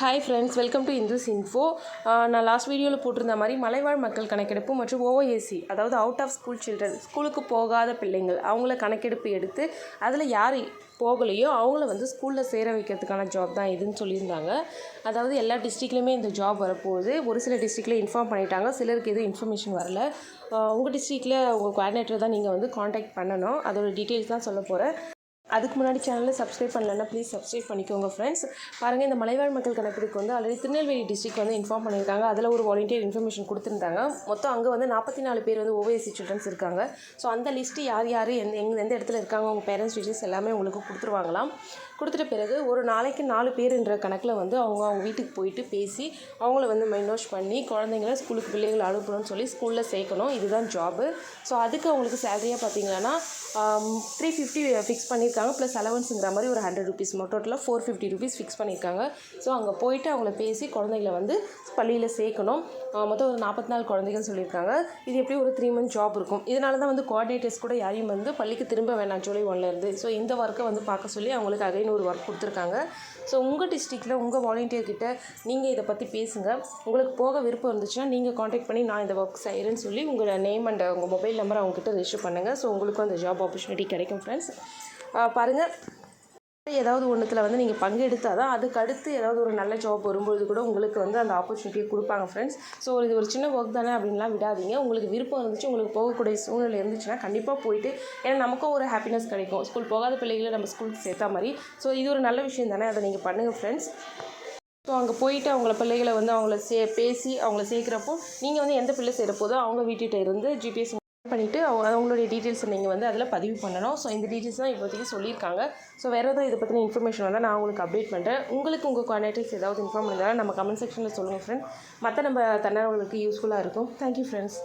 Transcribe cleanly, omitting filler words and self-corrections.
Hi friends, welcome to Indus Info. நான் last வீடியோவில் போட்டிருந்த மாதிரி மலைவாழ் மக்கள் கணக்கெடுப்பு மற்றும் ஓஏசி, அதாவது அவுட் ஆஃப் ஸ்கூல் சில்ட்ரன், ஸ்கூலுக்கு போகாத பிள்ளைங்கள், அவங்கள கணக்கெடுப்பு எடுத்து அதில் யார் போகலையோ அவங்கள வந்து ஸ்கூலில் சேர வைக்கிறதுக்கான ஜாப் தான் இதுன்னு சொல்லியிருந்தாங்க. அதாவது எல்லா டிஸ்ட்ரிக்ட்லையுமே இந்த ஜாப் வரப்போகுது. ஒரு சில டிஸ்ட்ரிக்டில் இன்ஃபார்ம் பண்ணிட்டாங்க, சிலருக்கு எதுவும் இன்ஃபர்மேஷன் வரல. உங்கள் டிஸ்ட்ரிக்டில் உங்கள் கோஆர்டினேட்டர் தான் நீங்கள் வந்து காண்டாக்ட் பண்ணணும். அதோட டீட்டெயில்ஸ் தான் சொல்ல போகிறேன். அதுக்கு முன்னாடி சேனலில் சப்ஸ்கிரைப் பண்ணலன்னா ப்ளீஸ் சப்ஸ்கிரைப் பண்ணிக்கோங்க ஃப்ரெண்ட்ஸ். பாருங்கள், இந்த மலைவாழ் மக்கள் கணக்கெடுப்பு வந்து ஆல்ரெடி திருநெல்வேலி டிஸ்ட்ரிக்ட் வந்து இன்ஃபார்ம் பண்ணியிருக்காங்க. அதில் ஒரு வாலண்டியர் இன்ஃபர்மேஷன் கொடுத்துருந்தாங்க. மொத்தம் அங்கே வந்து 44 பேர் வந்து ஓஏசி சில்ட்ரன்ஸ் இருக்காங்க. ஸோ அந்த லிஸ்ட்டு யார் எந்த இடத்துல இருக்காங்க, உங்கள் பேரண்ட்ஸ் டீச்சர்ஸ் எல்லாமே உங்களுக்கு கொடுத்துருவாங்களாம். கொடுத்துட்ட பிறகு ஒரு நாளைக்கு 4 பேருன்ற கணக்கில் வந்து அவங்க வீட்டுக்கு போயிட்டு பேசி அவங்கள வந்து மைண்ட் வாஷ் பண்ணி குழந்தைங்கள ஸ்கூலுக்கு பிள்ளைங்களை அனுப்பணும்னு சொல்லி ஸ்கூலில் சேர்க்கணும். இதுதான் ஜாபு. ஸோ அதுக்கு அவங்களுக்கு சேலரியாக பார்த்தீங்கன்னா 350 ஃபிக்ஸ் பண்ணியிருக்காங்க. ப்ளஸ் அலவன்ஸுங்கிற மாதிரி ஒரு 100 ருபீஸ், டோட்டலாக 450 ருபீஸ் ஃபிக்ஸ் பண்ணியிருக்காங்க. ஸோ அங்கே போயிட்டு அவங்கள பேசி குழந்தைங்கள வந்து பள்ளியில் சேர்க்கணும். மொத்தம் ஒரு 44 குழந்தைகள் சொல்லியிருக்காங்க. இது எப்படி ஒரு 3 மந்த் ஜாப் இருக்கும். இதனால தான் வந்து கோஆர்டினேட்டர்ஸ் கூட யாரையும் வந்து பள்ளிக்கு திரும்ப வேணாம் ஜூலை 1லேருந்து. ஸோ இந்த ஒர்க்கை வந்து பார்க்க சொல்லி அவங்களுக்கு அகைன் ஒரு ஒர்க் கொடுத்துருக்காங்க. ஸோ உங்கள் டிஸ்ட்ரிக்டில் உங்கள் வாலண்டியர்கிட்ட நீங்கள் இதை பற்றி பேசுங்க. உங்களுக்கு போக விருப்பம் இருந்துச்சுன்னா நீங்கள் காண்டாக்ட் பண்ணி நான் இந்த ஒர்க் செய்கிறேன்னு சொல்லி உங்களோட நேம் அண்ட் உங்கள் மொபைல் நம்பர் அவங்ககிட்ட ரெஜிஸ்டர் பண்ணுங்கள். ஸோ உங்களுக்கும் அந்த ஜாப் ஆப்பர்ச்சுனிட்டி கிடைக்கும் ஃப்ரெண்ட்ஸ். பாருங்கள், ஏதாவது ஒன்றுத்தில் வந்து நீங்கள் பங்கெடுத்தால் தான் அதுக்கு அடுத்து ஏதாவது ஒரு நல்ல ஜாப் வரும்பொழுது கூட உங்களுக்கு வந்து அந்த ஆப்பர்ச்சுனிட்டியை கொடுப்பாங்க ஃப்ரெண்ட்ஸ். ஸோ இது ஒரு சின்ன ஒர்க் தானே அப்படின்லாம் விடாதீங்க. உங்களுக்கு விருப்பம் இருந்துச்சு, உங்களுக்கு போகக்கூடிய சூழ்நிலை இருந்துச்சுன்னா கண்டிப்பாக போயிட்டு, ஏன்னா நமக்கும் ஒரு ஹாப்பினஸ் கிடைக்கும். ஸ்கூல் போகாத பிள்ளைகளை நம்ம ஸ்கூலுக்கு சேர்த்தா மாதிரி. ஸோ இது ஒரு நல்ல விஷயம் தானே, அதை நீங்கள் பண்ணுங்கள் ஃப்ரெண்ட்ஸ். ஸோ அங்கே போயிட்டு அவங்கள பிள்ளைகளை வந்து அவங்கள பேசி அவங்கள சேர்க்குறப்போ நீங்கள் வந்து எந்த பிள்ளை சேரப்போதோ அவங்க வீட்டுகிட்ட இருந்து ஜிபிஎஸ் பண்ணிவிட்டு அவங்களுடைய டீட்டெயில்ஸை நீங்கள் வந்து அதில் பதிவு பண்ணணும். ஸோ இந்த டீட்டெயில்ஸ் தான் இப்போதைக்கு சொல்லியிருக்காங்க. ஸோ வேறு ஏதாவது இதை பற்றின இன்ஃபர்மேஷன் வந்தால் நான் உங்களுக்கு அப்டேட் பண்ணுறேன். உங்களுக்கு உங்கள் கோஆர்டினேட்டர்ஸ் ஏதாவது இன்ஃபார்ம் பண்ணாலும் நம்ம கமெண்ட் செக்ஷனில் சொல்லுங்கள் ஃப்ரெண்ட். மற்ற நம்ம தன்னார்வலர்களுக்கு யூஸ்ஃபுல்லாக இருக்கும். Thank you friends.